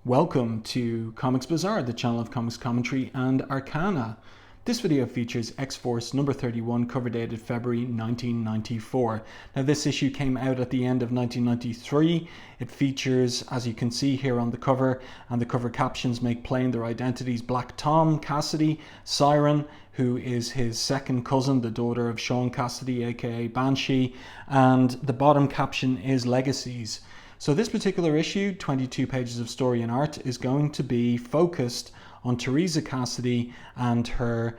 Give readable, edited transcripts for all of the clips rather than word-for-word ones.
Welcome to Comics Bazaar, the channel of comics commentary and arcana. This video features X-Force number 31, cover dated February 1994. Now this issue came out at the end of 1993. It features, as you can see here on the cover, and the cover captions make plain their identities, Black Tom Cassidy, Siryn, who is his second cousin, the daughter of Sean Cassidy, aka Banshee, and the bottom caption is Legacies. So this particular issue, 22 pages of story and art, is going to be focused on Theresa Cassidy and her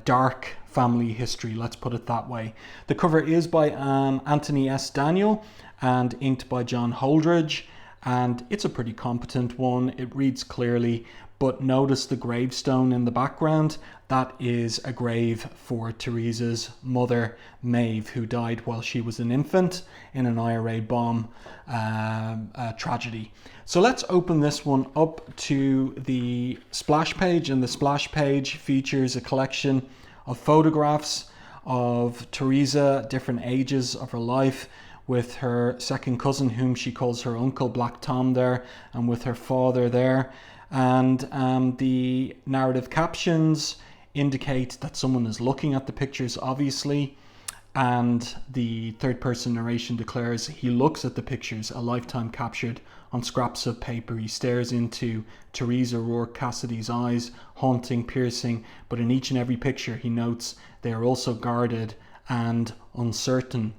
dark family history, let's put it that way. The cover is by Anthony S. Daniel and inked by John Holdredge, and it's a pretty competent one. It reads clearly, but notice the gravestone in the background. That is a grave for Theresa's mother, Maeve, who died while she was an infant in an IRA bomb tragedy. So let's open this one up to the splash page, and the splash page features a collection of photographs of Theresa, different ages of her life, with her second cousin, whom she calls her uncle, Black Tom, there, and with her father there. And the narrative captions indicate that someone is looking at the pictures, obviously, and the third person narration declares he looks at the pictures, a lifetime captured on scraps of paper. He stares into Theresa Rourke Cassidy's eyes, haunting, piercing, but in each and every picture he notes they are also guarded and uncertain.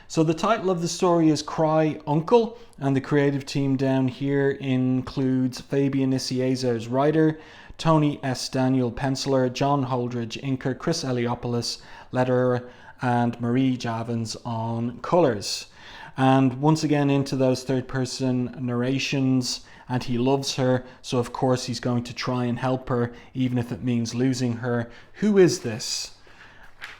So the title of the story is Cry Uncle, and the creative team down here includes Fabian Nicieza as writer, Tony S. Daniel penciler, John Holdredge inker, Chris Eliopoulos letterer, and Marie Javins on colours. And once again into those third person narrations, and he loves her, so of course he's going to try and help her, even if it means losing her. Who is this?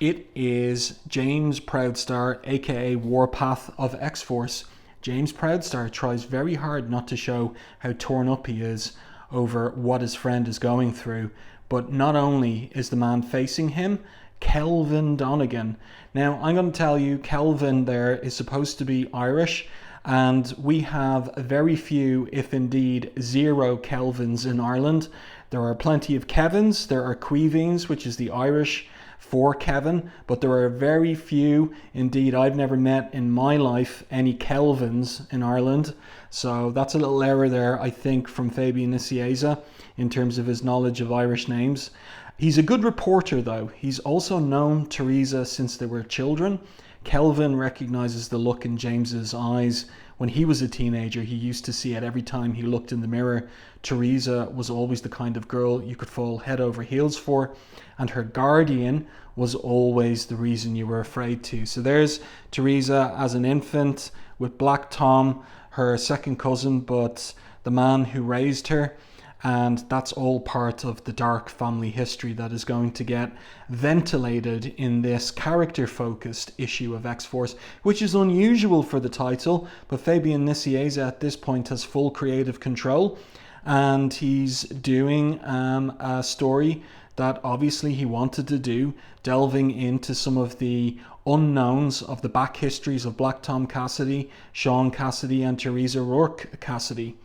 It is James Proudstar, aka Warpath of X-Force. James Proudstar tries very hard not to show how torn up he is over what his friend is going through, but not only is the man facing him, Kelvin Donegan. Now I'm going to tell you, Kelvin there is supposed to be Irish, and we have very few, if indeed zero, Kelvins in Ireland. There are plenty of Kevins, there are Queevings, which is the Irish for Kevin, but there are very few, indeed I've never met in my life any Kelvins in Ireland. So that's a little error there, I think, from Fabian Nicieza in terms of his knowledge of Irish names. He's a good reporter though. He's also known Theresa since they were children. Kelvin recognizes the look in James's eyes. When he was a teenager, he used to see it every time he looked in the mirror. Theresa was always the kind of girl you could fall head over heels for, and her guardian was always the reason you were afraid to. So there's Theresa as an infant with Black Tom, her second cousin, but the man who raised her. And that's all part of the dark family history that is going to get ventilated in this character-focused issue of X-Force, which is unusual for the title, but Fabian Nicieza at this point has full creative control, and he's doing a story that obviously he wanted to do, delving into some of the unknowns of the back histories of Black Tom Cassidy, Sean Cassidy, and Theresa Rourke Cassidy.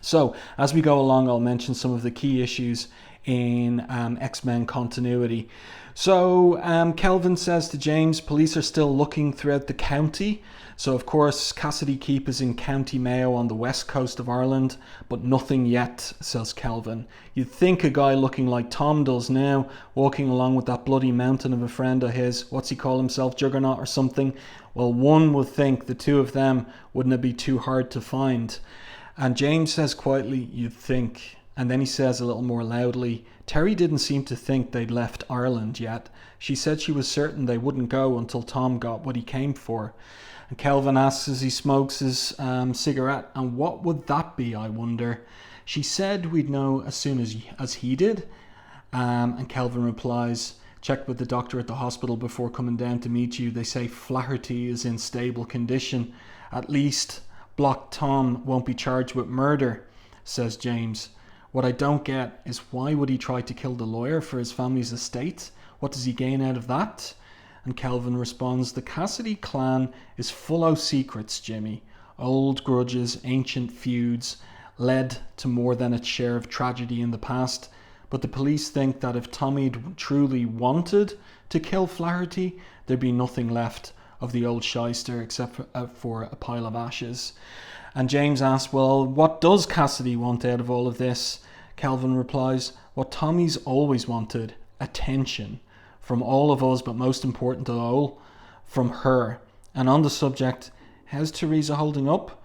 So, as we go along, I'll mention some of the key issues in X-Men continuity. So, Kelvin says to James, police are still looking throughout the county. So, of course, Cassidy Keep is in County Mayo on the west coast of Ireland, but nothing yet, says Kelvin. You'd think a guy looking like Tom does now, walking along with that bloody mountain of a friend of his, what's he call himself, Juggernaut or something? Well, one would think the two of them wouldn't it be too hard to find? And James says quietly, you'd think. And then he says a little more loudly, Terry didn't seem to think they'd left Ireland yet. She said she was certain they wouldn't go until Tom got what he came for. And Kelvin asks as he smokes his cigarette, and what would that be, I wonder? She said we'd know as soon as he did. And Kelvin replies, checked with the doctor at the hospital before coming down to meet you. They say Flaherty is in stable condition. At least Black Tom won't be charged with murder, says James. What I don't get is why would he try to kill the lawyer for his family's estate? What does he gain out of that? And Kelvin responds, the Cassidy clan is full of secrets, Jimmy. Old grudges, ancient feuds, led to more than its share of tragedy in the past. But the police think that if Tommy truly wanted to kill Flaherty, there'd be nothing left of the old shyster except for a pile of ashes. And James asks, well, what does Cassidy want out of all of this? Kelvin replies, what Tommy's always wanted, attention. From all of us, but most important of all, from her. And on the subject, how's Teresa holding up?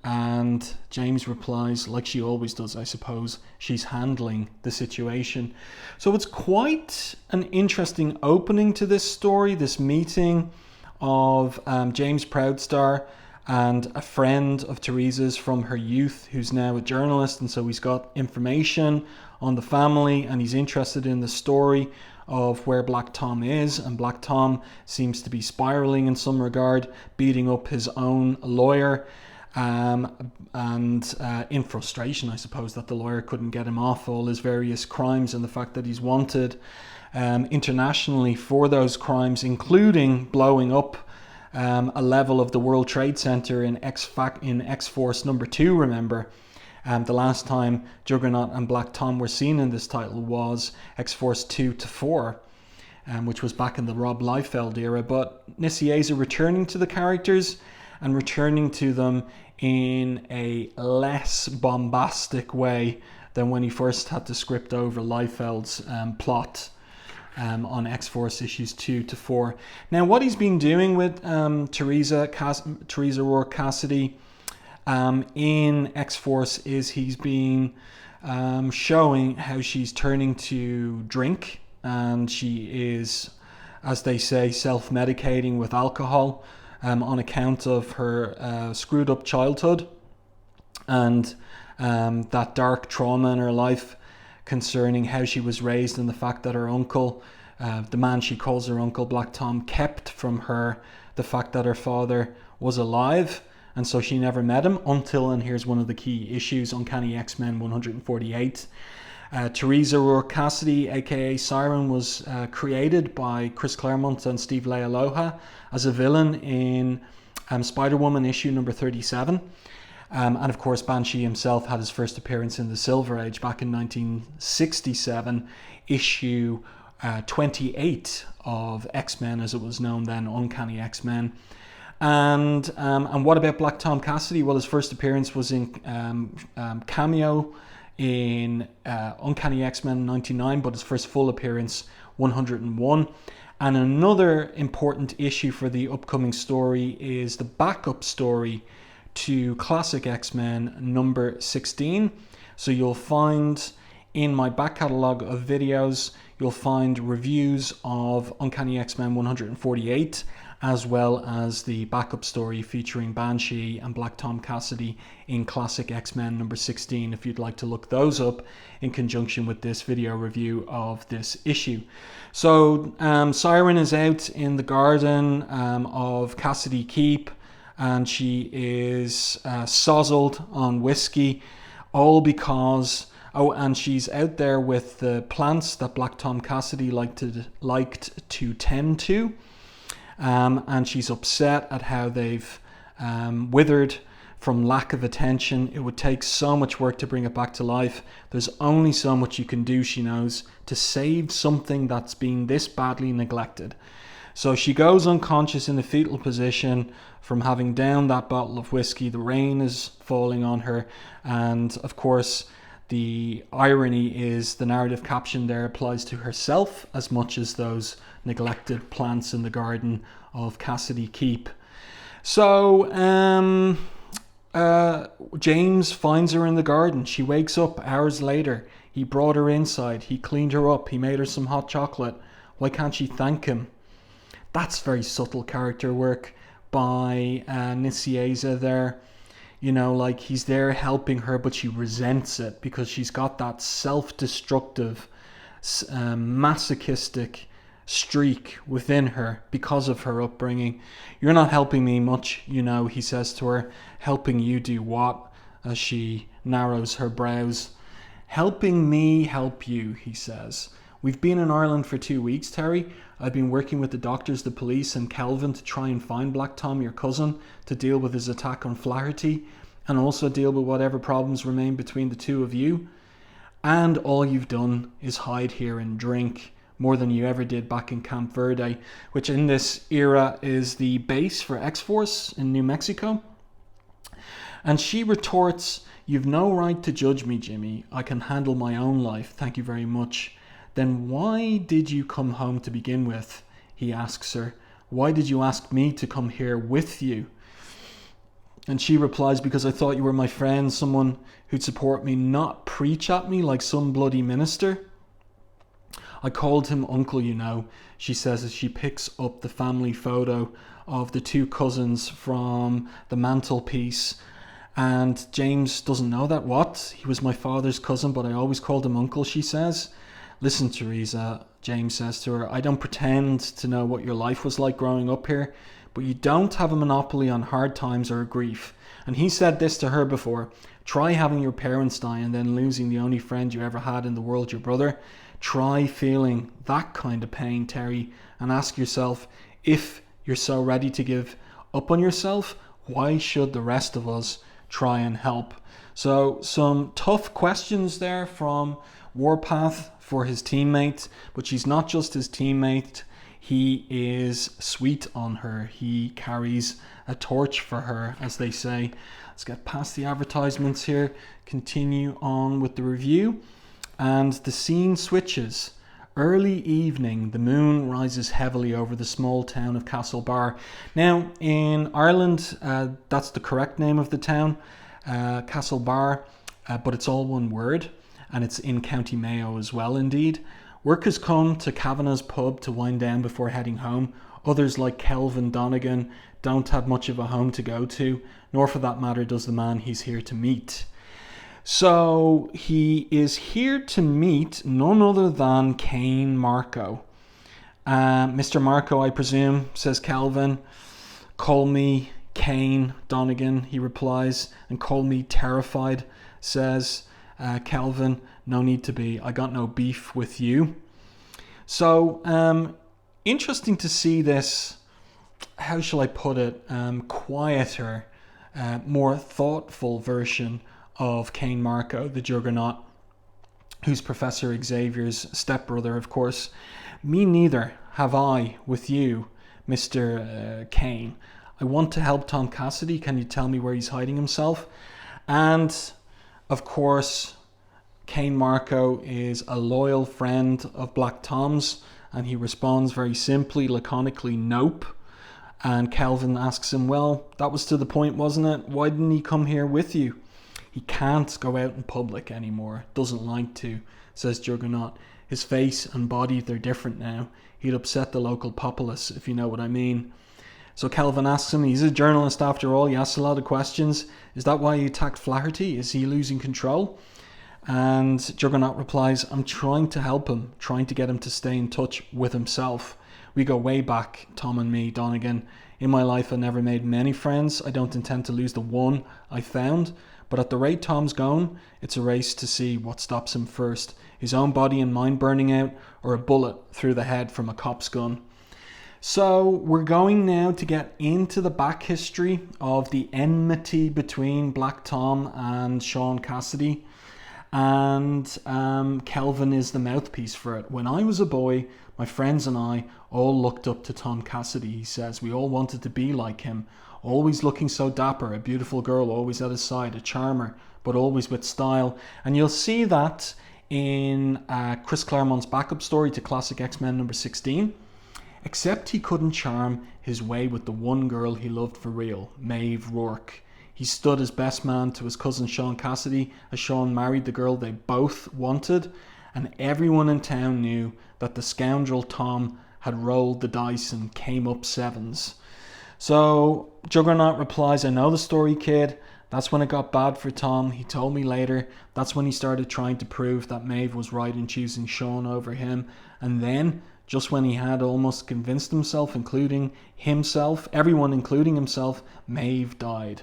And James replies, like she always does, I suppose, she's handling the situation. So it's quite an interesting opening to this story, this meeting of James Proudstar and a friend of Teresa's from her youth who's now a journalist, and so he's got information on the family and he's interested in the story of where Black Tom is, and Black Tom seems to be spiraling in some regard, beating up his own lawyer, and in frustration, I suppose, that the lawyer couldn't get him off all his various crimes and the fact that he's wanted internationally for those crimes, including blowing up a level of the World Trade Center in X-Force number 2, remember. The last time Juggernaut and Black Tom were seen in this title was X-Force 2-4, which was back in the Rob Liefeld era. But Nicieza returning to the characters and returning to them in a less bombastic way than when he first had to script over Liefeld's plot on X-Force issues 2-4. Now, what he's been doing with Teresa Rourke Cassidy in X-Force is he's been showing how she's turning to drink, and she is, as they say, self-medicating with alcohol on account of her screwed up childhood and that dark trauma in her life concerning how she was raised and the fact that her uncle, the man she calls her uncle, Black Tom, kept from her the fact that her father was alive. And so she never met him until, and here's one of the key issues, Uncanny X-Men 148. Teresa Rourke Cassidy, aka Siryn, was created by Chris Claremont and Steve Leialoha as a villain in Spider-Woman issue number 37. And of course, Banshee himself had his first appearance in the Silver Age back in 1967, issue 28 of X-Men, as it was known then, Uncanny X-Men. And what about Black Tom Cassidy? Well, his first appearance was in cameo in Uncanny X-Men 99, but his first full appearance 101. And another important issue for the upcoming story is the backup story to Classic X-Men number 16. So you'll find in my back catalogue of videos, you'll find reviews of Uncanny X-Men 148, as well as the backup story featuring Banshee and Black Tom Cassidy in Classic X-Men number 16, if you'd like to look those up in conjunction with this video review of this issue. So Siryn is out in the garden of Cassidy Keep, and she is sozzled on whiskey, all because, and she's out there with the plants that Black Tom Cassidy liked to tend to. And she's upset at how they've withered from lack of attention. It would take so much work to bring it back to life. There's only so much you can do, she knows, to save something that's been this badly neglected. So she goes unconscious in a fetal position from having downed that bottle of whiskey. The rain is falling on her, and of course the irony is the narrative caption there applies to herself as much as those neglected plants in the garden of Cassidy Keep. So James finds her in the garden. She wakes up hours later. He brought her inside. He cleaned her up. He made her some hot chocolate. Why can't she thank him? That's very subtle character work by Nicieza there. You know, like, he's there helping her, but she resents it because she's got that self-destructive, masochistic streak within her because of her upbringing. You're not helping me much, you know, he says to her. Helping you do what? As she narrows her brows. Helping me help you, he says. We've been in Ireland for 2 weeks, Terry. I've been working with the doctors, the police, and Kelvin to try and find Black Tom, your cousin, to deal with his attack on Flaherty. and also deal with whatever problems remain between the two of you. And all you've done is hide here and drink more than you ever did back in Camp Verde, which in this era is the base for X-Force in New Mexico. And she retorts, "You've no right to judge me, Jimmy. I can handle my own life. Thank you very much." "Then why did you come home to begin with?" he asks her. "Why did you ask me to come here with you?" And she replies, "Because I thought you were my friend, someone who'd support me, not preach at me like some bloody minister." "I called him uncle, you know," she says as she picks up the family photo of the two cousins from the mantelpiece. "And James doesn't know that." "What? He was my father's cousin, but I always called him uncle," she says. "Listen, Teresa," James says to her, "I don't pretend to know what your life was like growing up here, but you don't have a monopoly on hard times or grief." And he said this to her before: "Try having your parents die and then losing the only friend you ever had in the world, your brother. Try feeling that kind of pain, Terry, and ask yourself, if you're so ready to give up on yourself, why should the rest of us try and help?" So some tough questions there from Warpath for his teammate, but she's not just his teammate. He is sweet on her. He carries a torch for her, as they say. Let's get past the advertisements here, continue on with the review. And the scene switches. Early evening, the moon rises heavily over the small town of Castlebar. Now, in Ireland, that's the correct name of the town, Castlebar, but it's all one word, and it's in County Mayo as well, indeed. Workers come to Kavanagh's pub to wind down before heading home. Others, like Kelvin Donegan, don't have much of a home to go to, nor for that matter does the man he's here to meet. So he is here to meet none other than Kane Marco. "Mr. Marco, I presume," says Kelvin. "Call me Kane Donegan," he replies. "And call me terrified," says Kelvin. "No need to be. I got no beef with you." So interesting to see this, how shall I put it, quieter, more thoughtful version of Kane Marco, the Juggernaut, who's Professor Xavier's stepbrother, of course. "Me neither have I with you, Mr. Kane. I want to help Tom Cassidy. Can you tell me where he's hiding himself?" And, of course, Kane Marco is a loyal friend of Black Tom's, and he responds very simply, laconically, "Nope." And Kelvin asks him, "Well, that was to the point, wasn't it? Why didn't he come here with you?" "He can't go out in public anymore. Doesn't like to," says Juggernaut. "His face and body, they're different now. He'd upset the local populace, if you know what I mean." So Kelvin asks him, he's a journalist after all, he asks a lot of questions. "Is that why he attacked Flaherty? Is he losing control?" And Juggernaut replies, "I'm trying to help him, trying to get him to stay in touch with himself. We go way back, Tom and me, Donegan. In my life I never made many friends. I don't intend to lose the one I found. But at the rate Tom's going, it's a race to see what stops him first. His own body and mind burning out, or a bullet through the head from a cop's gun." So we're going now to get into the back history of the enmity between Black Tom and Sean Cassidy. And Kelvin is the mouthpiece for it. "When I was a boy, my friends and I all looked up to Tom Cassidy," he says. "We all wanted to be like him. Always looking so dapper, a beautiful girl always at his side, a charmer, but always with style." And you'll see that in Chris Claremont's backup story to Classic X-Men number 16. Except he couldn't charm his way with the one girl he loved for real, Maeve Rourke. He stood as best man to his cousin Sean Cassidy as Sean married the girl they both wanted, and everyone in town knew that the scoundrel Tom had rolled the dice and came up sevens. So Juggernaut replies, "I know the story, kid. That's when it got bad for Tom. He told me later. That's when he started trying to prove that Maeve was right in choosing Sean over him. And then, just when he had almost convinced himself, everyone including himself, Maeve died.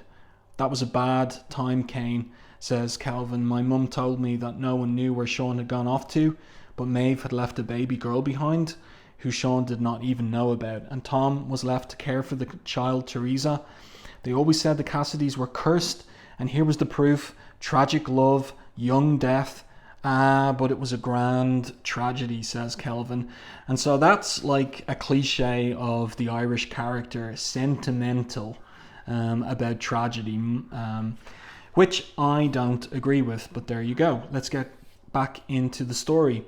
That was a bad time, Kane," says Kelvin. "My mum told me that no one knew where Sean had gone off to, but Maeve had left a baby girl behind, who Sean did not even know about, and Tom was left to care for the child, Teresa. They always said the Cassidys were cursed, And here was the proof: tragic love, young death. But it was a grand tragedy, says Kelvin. And so that's like a cliche of the Irish character, sentimental about tragedy, which I don't agree with. But there you go. Let's get back into the story.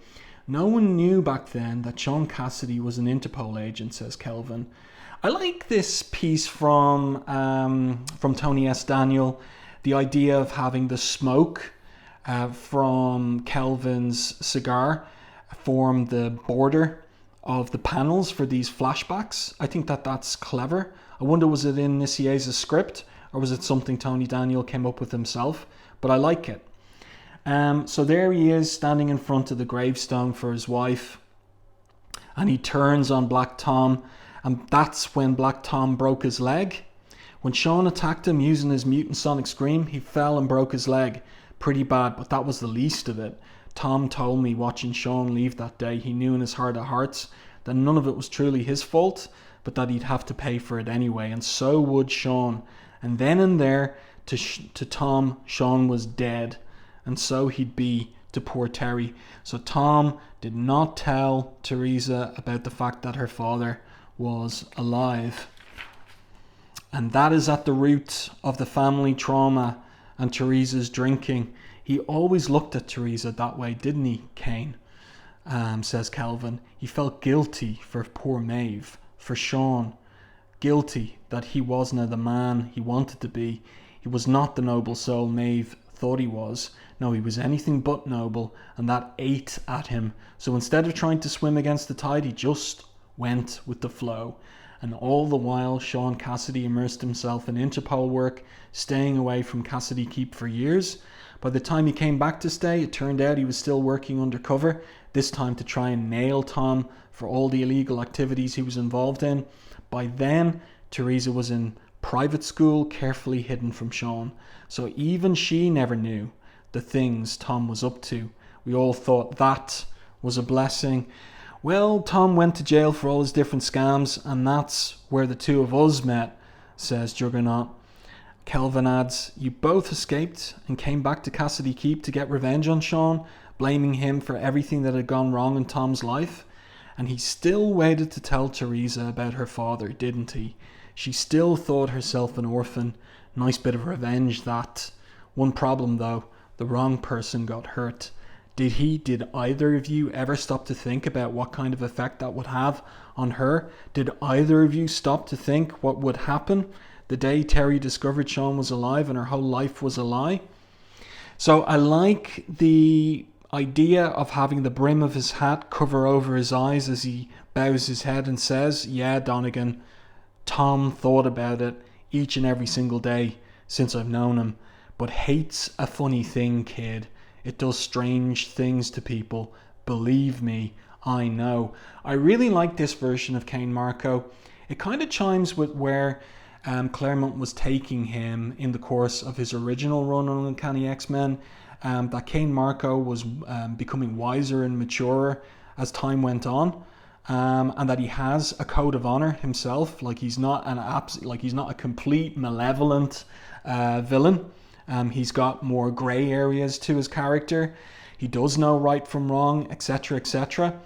No one knew back then that Sean Cassidy was an Interpol agent, says Kelvin. I like this piece from Tony S. Daniel, the idea of having the smoke from Kelvin's cigar form the border of the panels for these flashbacks. I think that that's clever. I wonder, was it in Nicieza's script, or was it something Tony Daniel came up with himself? But I like it. So there he is, standing in front of the gravestone for his wife, and he turns on Black Tom, and that's when Black Tom broke his leg. When Sean attacked him using his mutant sonic scream, he fell and broke his leg. Pretty bad, but that was the least of it. Tom told me, watching Sean leave that day, he knew in his heart of hearts that none of it was truly his fault, but that he'd have to pay for it anyway, and so would Sean. And then and there, to Tom, Sean was dead, and so he'd be to poor Terry. So Tom did not tell Teresa about the fact that her father was alive. And that is at the root of the family trauma and Teresa's drinking. He always looked at Teresa that way, didn't he, Kane? Says Kelvin. He felt guilty for poor Maeve, for Sean. Guilty that he wasn't the man he wanted to be. He was not the noble soul Maeve thought he was. No, he was anything but noble, and that ate at him. So instead of trying to swim against the tide, he just went with the flow. And all the while, Sean Cassidy immersed himself in Interpol work, staying away from Cassidy Keep for years. By the time he came back to stay, it turned out he was still working undercover, this time to try and nail Tom for all the illegal activities he was involved in. By then, Teresa was in private school, carefully hidden from Sean. So even she never knew the things Tom was up to. We all thought that was a blessing. Well, Tom went to jail for all his different scams, and that's where the two of us met, says Juggernaut. Kelvin adds, you both escaped and came back to Cassidy Keep to get revenge on Sean, blaming him for everything that had gone wrong in Tom's life. And he still waited to tell Teresa about her father, didn't he? She still thought herself an orphan. Nice bit of revenge, that. One problem, though. The wrong person got hurt. Did either of you ever stop to think about what kind of effect that would have on her? Did either of you stop to think what would happen the day Terry discovered Sean was alive and her whole life was a lie? So I like the idea of having the brim of his hat cover over his eyes as he bows his head and says, yeah, Donegan, Tom thought about it each and every single day since I've known him. But hate's a funny thing, kid. It does strange things to people. Believe me, I know. I really like this version of Kane Marco. It kind of chimes with where Claremont was taking him in the course of his original run on Uncanny X-Men. That Kane Marco was becoming wiser and maturer as time went on. And that he has a code of honor himself. Like he's not a complete malevolent villain. He's got more grey areas to his character. He does know right from wrong, etc., etc.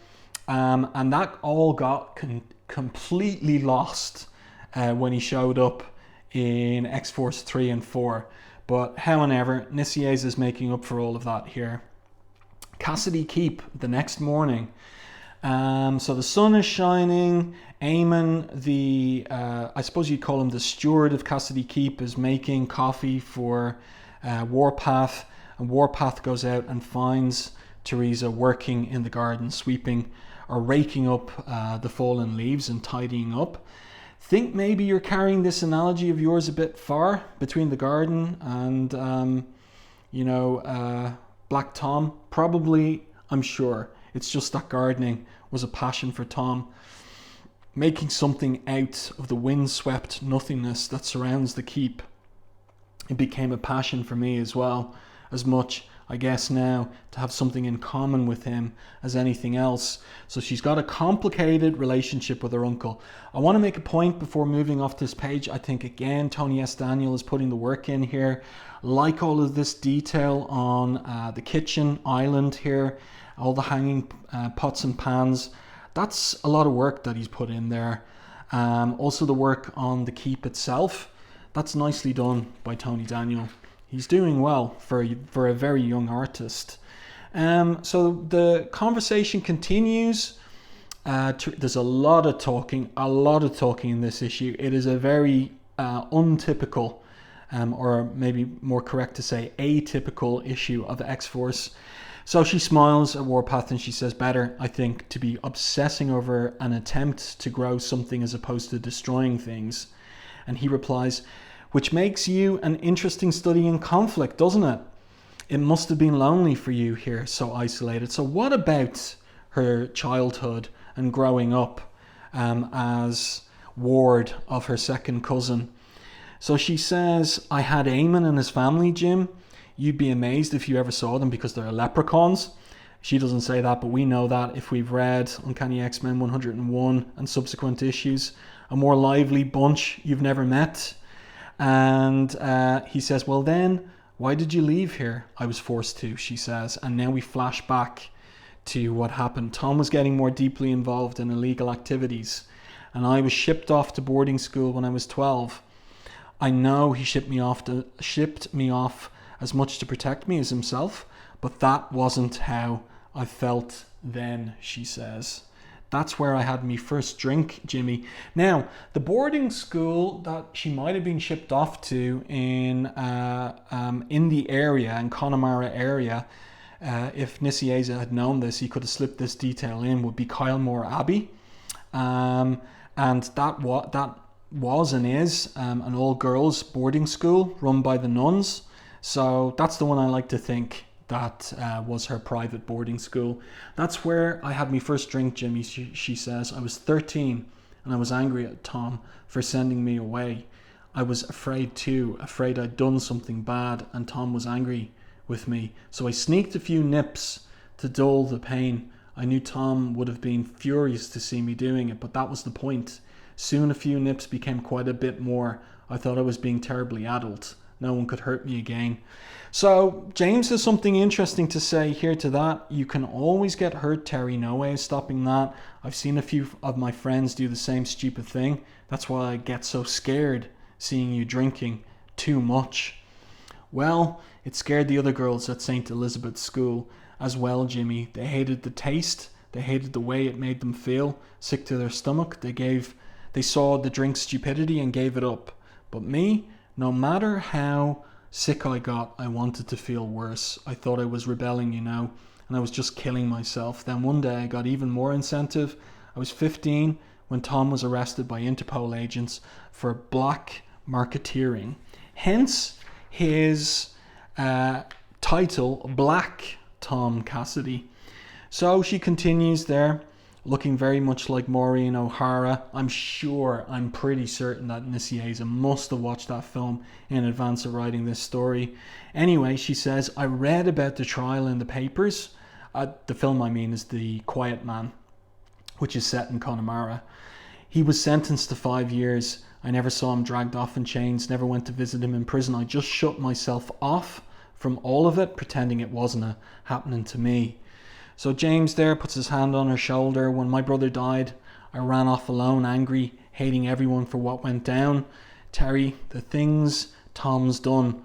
And that all got completely lost when he showed up in X-Force 3 and 4. But however, Nicieza is making up for all of that here. Cassidy Keep the next morning. So the sun is shining. Eamon, I suppose you'd call him the steward of Cassidy Keep, is making coffee for Warpath, and Warpath goes out and finds Teresa working in the garden, sweeping or raking up the fallen leaves and tidying up. Think maybe you're carrying this analogy of yours a bit far between the garden and Black Tom. Probably, I'm sure. It's just that gardening was a passion for Tom. Making something out of the windswept nothingness that surrounds the keep. It became a passion for me as well, as much I guess now, to have something in common with him as anything else. So she's got a complicated relationship with her uncle. I want to make a point before moving off this page. I think, again, Tony S. Daniel is putting the work in here. Like all of this detail on the kitchen island here, all the hanging pots and pans. That's a lot of work that he's put in there. Also the work on the keep itself. That's nicely done by Tony Daniel. He's doing well for a very young artist. So the conversation continues. There's a lot of talking in this issue. It is a very untypical, or maybe more correct to say atypical issue of X-Force. So she smiles at Warpath and she says, better, I think, to be obsessing over an attempt to grow something as opposed to destroying things. And he replies, which makes you an interesting study in conflict, doesn't it? It must have been lonely for you here, so isolated. So what about her childhood and growing up as ward of her second cousin? So she says, I had Eamon and his family, Jim. You'd be amazed if you ever saw them because they're leprechauns. She doesn't say that, but we know that if we've read Uncanny X-Men 101 and subsequent issues. A more lively bunch you've never met. And he says, well then, why did you leave here? I was forced to, she says. And now we flash back to what happened. Tom was getting more deeply involved in illegal activities. And I was shipped off to boarding school when I was 12. I know he shipped me off as much to protect me as himself, but that wasn't how I felt then, she says. That's where I had my first drink, Jimmy. Now, the boarding school that she might have been shipped off to in the area, in Connemara area, if Nicieza had known this, he could have slipped this detail in, would be Kylemore Abbey. And that was and is an all-girls boarding school run by the nuns. So that's the one I like to think that was her private boarding school. That's where I had my first drink, Jimmy, she says. I was 13 and I was angry at Tom for sending me away. I was afraid too, afraid I'd done something bad and Tom was angry with me. So I sneaked a few nips to dull the pain. I knew Tom would have been furious to see me doing it, but that was the point. Soon a few nips became quite a bit more. I thought I was being terribly adult. No one could hurt me again. So James has something interesting to say here to that. You can always get hurt, Terry. No way of stopping that. I've seen a few of my friends do the same stupid thing. That's why I get so scared seeing you drinking too much. Well, it scared the other girls at St. Elizabeth's School as well, Jimmy. They hated the taste. They hated the way it made them feel, sick to their stomach. They saw the drink's stupidity and gave it up. But me, no matter how sick I got, I wanted to feel worse. I thought I was rebelling, and I was just killing myself. Then one day I got even more incentive. I was 15 when Tom was arrested by Interpol agents for black marketeering. Hence his title, Black Tom Cassidy. So she continues there, looking very much like Maureen O'Hara. I'm pretty certain that Nicieza must have watched that film in advance of writing this story. Anyway, she says, I read about the trial in the papers. The film, I mean, is The Quiet Man, which is set in Connemara. He was sentenced to 5 years. I never saw him dragged off in chains, never went to visit him in prison. I just shut myself off from all of it, pretending it wasn't happening to me. So James there puts his hand on her shoulder. When my brother died, I ran off alone, angry, hating everyone for what went down. Terry, the things Tom's done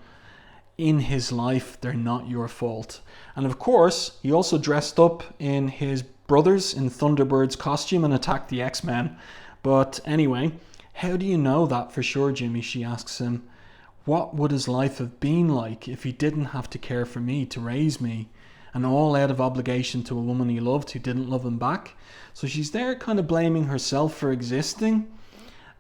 in his life, they're not your fault. And of course, he also dressed up in his brothers in Thunderbird's costume and attacked the X-Men. But anyway, how do you know that for sure, Jimmy? She asks him. What would his life have been like if he didn't have to care for me, to raise me? And all out of obligation to a woman he loved who didn't love him back. So she's there kind of blaming herself for existing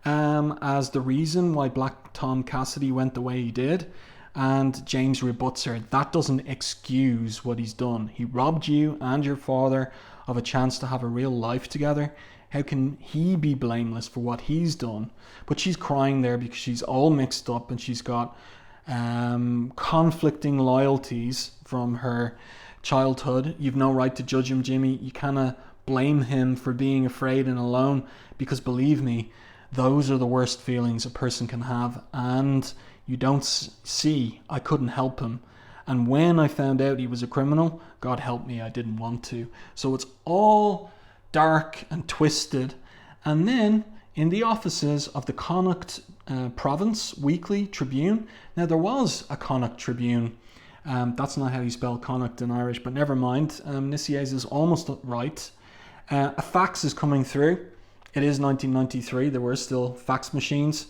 as the reason why Black Tom Cassidy went the way he did. And James rebuts her. That doesn't excuse what he's done. He robbed you and your father of a chance to have a real life together. How can he be blameless for what he's done? But she's crying there because she's all mixed up and she's got conflicting loyalties from her childhood. You've no right to judge him, Jimmy. You cannot blame him for being afraid and alone, because believe me, those are the worst feelings a person can have. And you don't see, I couldn't help him. And when I found out he was a criminal, God help me, I didn't want to. So it's all dark and twisted. And then in the offices of the Connacht Province Weekly Tribune, now there was a Connacht Tribune. That's not how you spell Connacht in Irish, but never mind. Nicieza is almost right. A fax is coming through. It is 1993. There were still fax machines.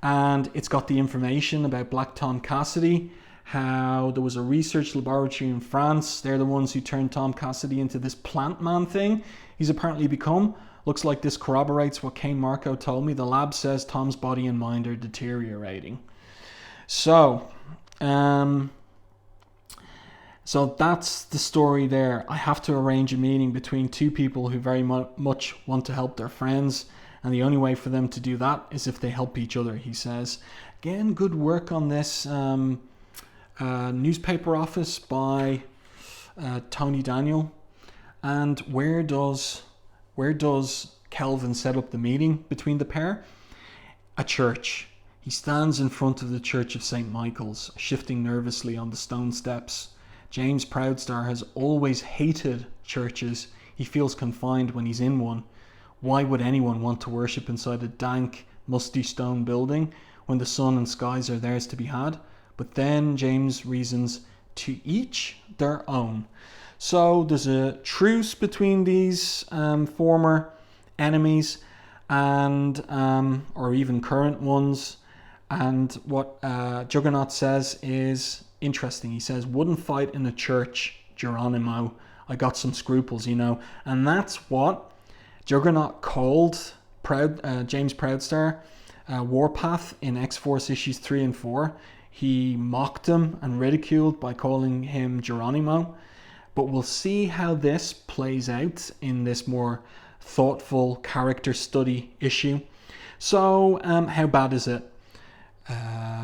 And it's got the information about Black Tom Cassidy, how there was a research laboratory in France. They're the ones who turned Tom Cassidy into this plant man thing he's apparently become. Looks like this corroborates what Kane Marco told me. The lab says Tom's body and mind are deteriorating. So that's the story there. I have to arrange a meeting between two people who very much want to help their friends. And the only way for them to do that is if they help each other, he says. Again, good work on this newspaper office by Tony Daniel. And where does Kelvin set up the meeting between the pair? A church. He stands in front of the Church of St. Michael's, shifting nervously on the stone steps. James Proudstar has always hated churches. He feels confined when he's in one. Why would anyone want to worship inside a dank, musty stone building when the sun and skies are theirs to be had? But then James reasons, to each their own. So there's a truce between these former enemies and or even current ones. And what Juggernaut says is interesting. He says, wouldn't fight in a church, Geronimo. I got some scruples, you know. And that's what Juggernaut called James Proudstar Warpath in X-Force issues 3 and 4. He mocked him and ridiculed by calling him Geronimo. But we'll see how this plays out in this more thoughtful character study issue. So, how bad is it?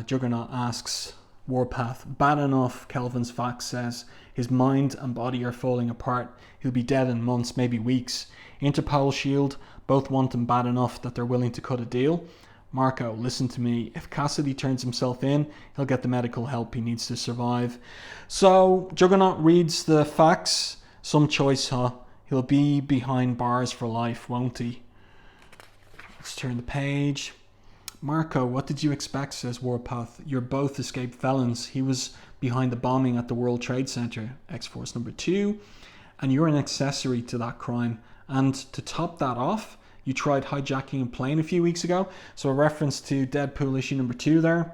Juggernaut asks Warpath. Bad enough, Kelvin's fax says. His mind and body are falling apart. He'll be dead in months, maybe weeks. Interpol Shield both want him bad enough that they're willing to cut a deal. Marco, listen to me. If Cassidy turns himself in, he'll get the medical help he needs to survive. So, Juggernaut reads the fax. Some choice, huh? He'll be behind bars for life, won't he? Let's turn the page. Marco, what did you expect, says Warpath. You're both escaped felons. He was behind the bombing at the World Trade Center, X-Force number 2, and you're an accessory to that crime. And to top that off, you tried hijacking a plane a few weeks ago. So a reference to Deadpool issue number 2 there,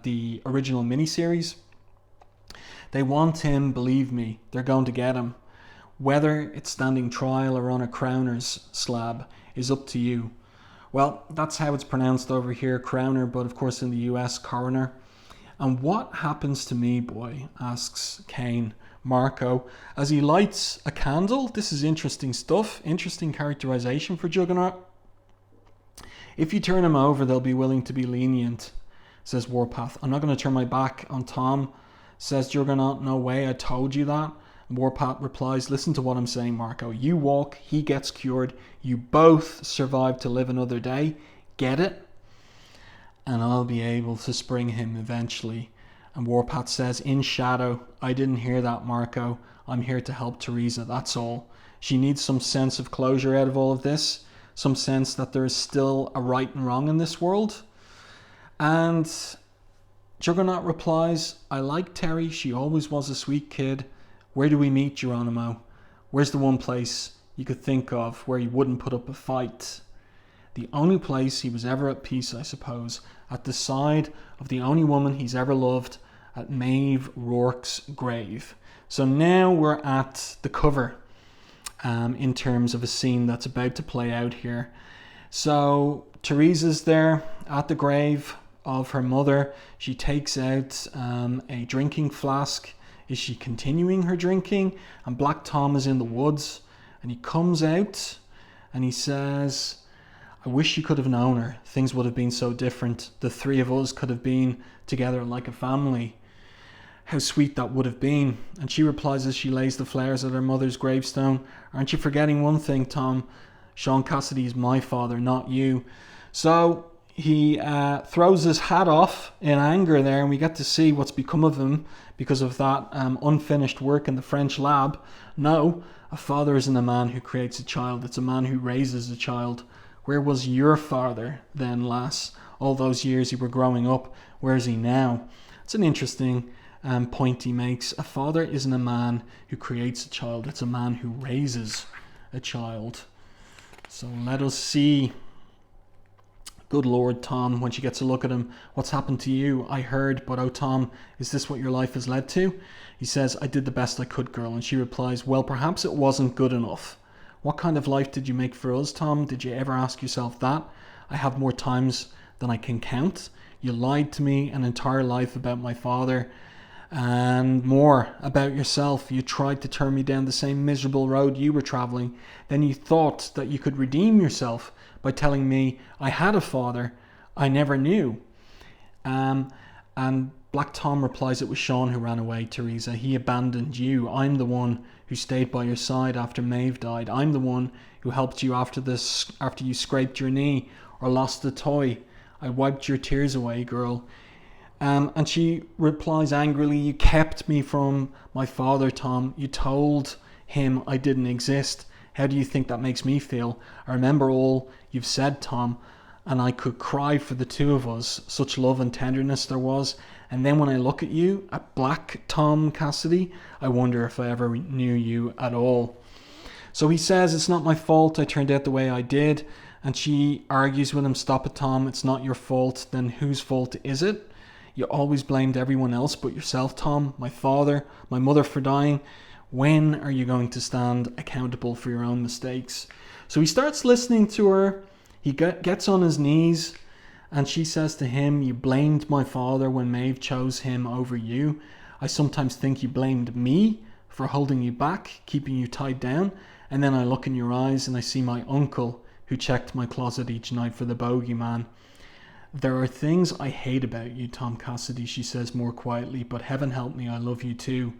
the original miniseries. They want him, believe me. They're going to get him. Whether it's standing trial or on a crowner's slab is up to you. Well, that's how it's pronounced over here, crowner, but of course in the US, coroner. And what happens to me, boy, asks Kane Marco as he lights a candle. This is interesting stuff, interesting characterization for Juggernaut. If you turn him over, they'll be willing to be lenient, says Warpath. I'm not going to turn my back on Tom, says Juggernaut. No way, I told you that. And Warpath replies, listen to what I'm saying, Marco. You walk, he gets cured. You both survive to live another day. Get it? And I'll be able to spring him eventually. And Warpath says, in shadow, I didn't hear that, Marco. I'm here to help Teresa, that's all. She needs some sense of closure out of all of this. Some sense that there is still a right and wrong in this world. And Juggernaut replies, I like Terry. She always was a sweet kid. Where do we meet, Geronimo? Where's the one place you could think of where he wouldn't put up a fight? The only place he was ever at peace, I suppose, at the side of the only woman he's ever loved, at Maeve Rourke's grave. So now we're at the cover in terms of a scene that's about to play out here. So Teresa's there at the grave of her mother. She takes out a drinking flask. Is she continuing her drinking? And Black Tom is in the woods and he comes out and he says, I wish you could have known her. Things would have been so different. The three of us could have been together like a family. How sweet that would have been." And she replies as she lays the flowers at her mother's gravestone, "Aren't you forgetting one thing, Tom? Sean Cassidy is my father, not you." So he throws his hat off in anger there, and we get to see what's become of him because of that unfinished work in the French lab. No, a father isn't a man who creates a child, it's a man who raises a child. Where was your father then, lass? All those years you were growing up, where is he now? It's an interesting point he makes. A father isn't a man who creates a child, it's a man who raises a child. So let us see. Good Lord, Tom, when she gets a look at him, "What's happened to you? I heard, but oh Tom, is this what your life has led to?" He says, "I did the best I could, girl." And she replies, "Well, perhaps it wasn't good enough. What kind of life did you make for us, Tom? Did you ever ask yourself that? I have more times than I can count. You lied to me an entire life about my father and more about yourself. You tried to turn me down the same miserable road you were traveling. Then you thought that you could redeem yourself by telling me I had a father I never knew." And Black Tom replies, "It was Sean who ran away, Teresa. He abandoned you. I'm the one who stayed by your side after Maeve died. I'm the one who helped you after you scraped your knee or lost a toy. I wiped your tears away, girl." And she replies angrily, "You kept me from my father, Tom. You told him I didn't exist. How do you think that makes me feel? I remember all you've said, Tom, and I could cry for the two of us. Such love and tenderness there was. And then when I look at you, at Black Tom Cassidy, I wonder if I ever knew you at all." So he says, "It's not my fault I turned out the way I did." And she argues with him, "Stop it, Tom. It's not your fault. Then whose fault is it? You always blamed everyone else but yourself, Tom. My father, my mother for dying. When are you going to stand accountable for your own mistakes?" So he starts listening to her. He gets on his knees, and she says to him, "You blamed my father when Maeve chose him over you. I sometimes think you blamed me for holding you back, keeping you tied down. And then I look in your eyes and I see my uncle who checked my closet each night for the bogeyman. There are things I hate about you, Tom Cassidy," she says more quietly, "but heaven help me, I love you too."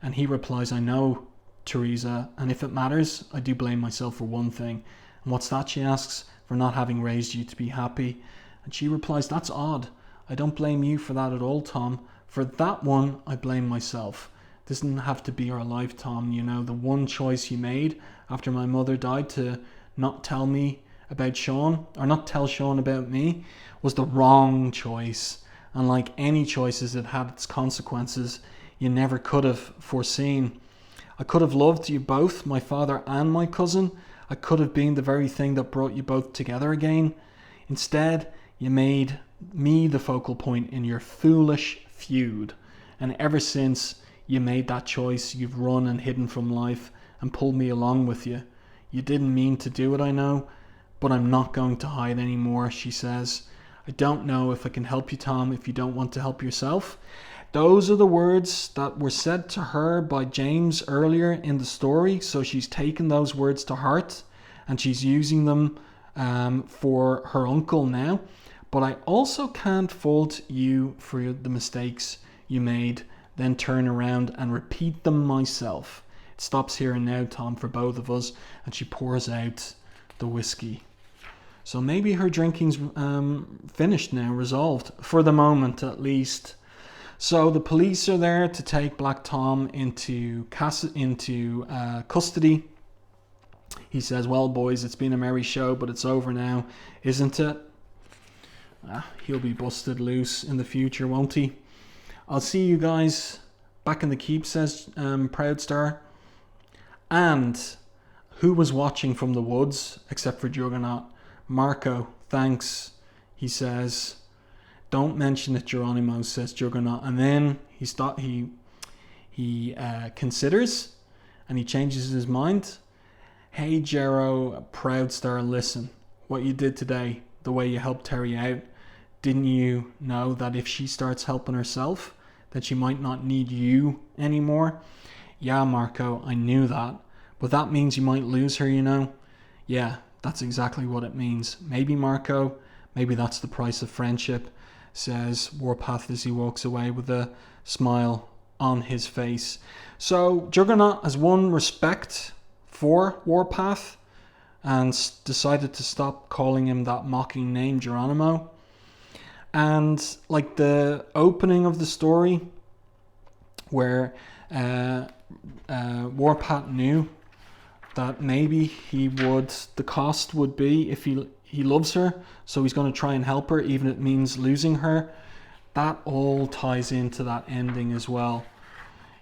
And he replies, "I know, Teresa, and if it matters, I do blame myself for one thing." "And what's that?" she asks. "For not having raised you to be happy." And she replies, "That's odd. I don't blame you for that at all, Tom. For that one, I blame myself. This didn't have to be our life, Tom. You know, the one choice you made after my mother died to not tell me about Sean, or not tell Sean about me, was the wrong choice. And like any choices, it had its consequences you never could have foreseen. I could have loved you both, my father and my cousin. I could have been the very thing that brought you both together again. Instead, you made me the focal point in your foolish feud. And ever since you made that choice, you've run and hidden from life and pulled me along with you. You didn't mean to do it, I know, but I'm not going to hide anymore," she says. "I don't know if I can help you, Tom, if you don't want to help yourself." Those are the words that were said to her by James earlier in the story. So she's taken those words to heart and she's using them for her uncle now. "But I also can't fault you for the mistakes you made, then turn around and repeat them myself. It stops here and now, Tom, for both of us." And she pours out the whiskey. So maybe her drinking's finished now, resolved, for the moment at least. So the police are there to take Black Tom into custody. He says, "Well, boys, it's been a merry show, but it's over now, isn't it?" He'll be busted loose in the future, won't he? "I'll see you guys back in the keep," says Proudstar. And who was watching from the woods except for Juggernaut? "Marco, thanks," he says. "Don't mention it, Geronimo," says Juggernaut. And then he considers and he changes his mind. "Hey, Jero, Proudstar, listen. What you did today, the way you helped Terry out, didn't you know that if she starts helping herself, that she might not need you anymore?" "Yeah, Marco, I knew that. But that means you might lose her, you know." "Yeah, that's exactly what it means. Maybe Marco, maybe that's the price of friendship, says Warpath as he walks away with a smile on his face. So Juggernaut has won respect for Warpath and decided to stop calling him that mocking name, Geronimo. And like the opening of the story, where Warpath knew that maybe the cost would be if he loves her, so he's going to try and help her, even if it means losing her. That all ties into that ending as well.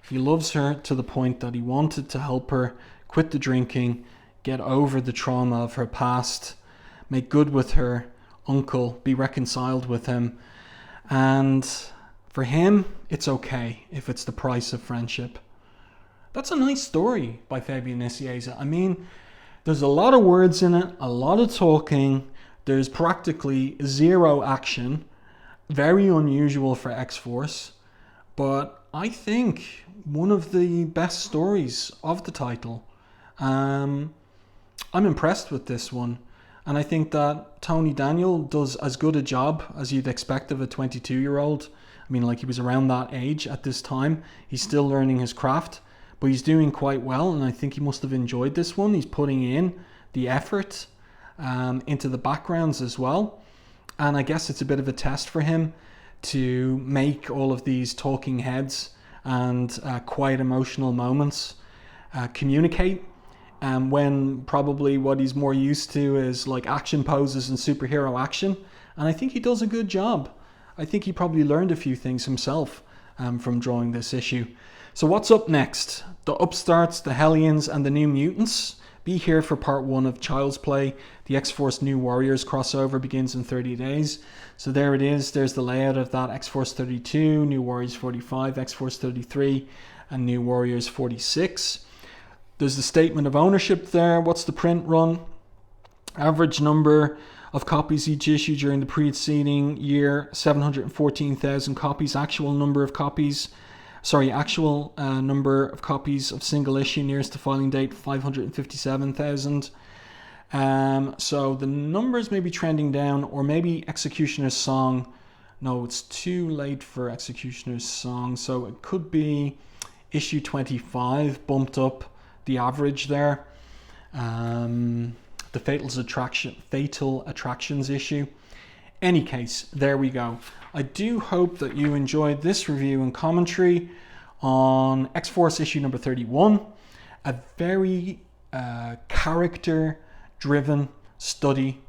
He loves her to the point that he wanted to help her quit the drinking, get over the trauma of her past, make good with her uncle, be reconciled with him. And for him, it's okay if it's the price of friendship. That's a nice story by Fabian Nicieza. I mean, there's a lot of words in it, a lot of talking. There's practically zero action. Very unusual for X-Force. But I think one of the best stories of the title. I'm impressed with this one. And I think that Tony Daniel does as good a job as you'd expect of a 22-year-old. I mean, like, he was around that age at this time. He's still learning his craft, but he's doing quite well. And I think he must have enjoyed this one. He's putting in the effort into the backgrounds as well. And I guess it's a bit of a test for him to make all of these talking heads and quiet emotional moments communicate. When probably what he's more used to is like action poses and superhero action. And I think he does a good job. I think he probably learned a few things himself from drawing this issue. So what's up next? The Upstarts, the Hellions, and the New Mutants. Be here for part 1 of Child's Play. The X-Force New Warriors crossover begins in 30 days. So there it is. There's the layout of that. X-Force 32, New Warriors 45, X-Force 33, and New Warriors 46. There's the statement of ownership there. What's the print run? Average number of copies each issue during the preceding year, 714,000 copies. Actual number of copies of single issue nearest to filing date, 557,000. So the numbers may be trending down, or maybe Executioner's Song. No, it's too late for Executioner's Song. So it could be issue 25 bumped up the average there. The Fatal Attractions issue. Any case, there we go. I do hope that you enjoyed this review and commentary on X-Force issue number 31. A very character-driven study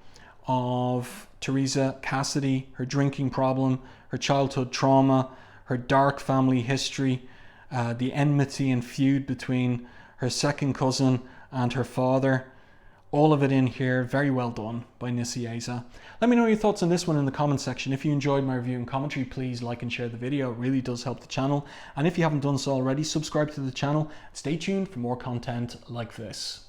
of Teresa Cassidy, her drinking problem, her childhood trauma, her dark family history, the enmity and feud between her second cousin and her father. All of it in here. Very well done by Nicieza. Let me know your thoughts on this one in the comment section. If you enjoyed my review and commentary, please like and share the video. It really does help the channel. And if you haven't done so already, subscribe to the channel. Stay tuned for more content like this.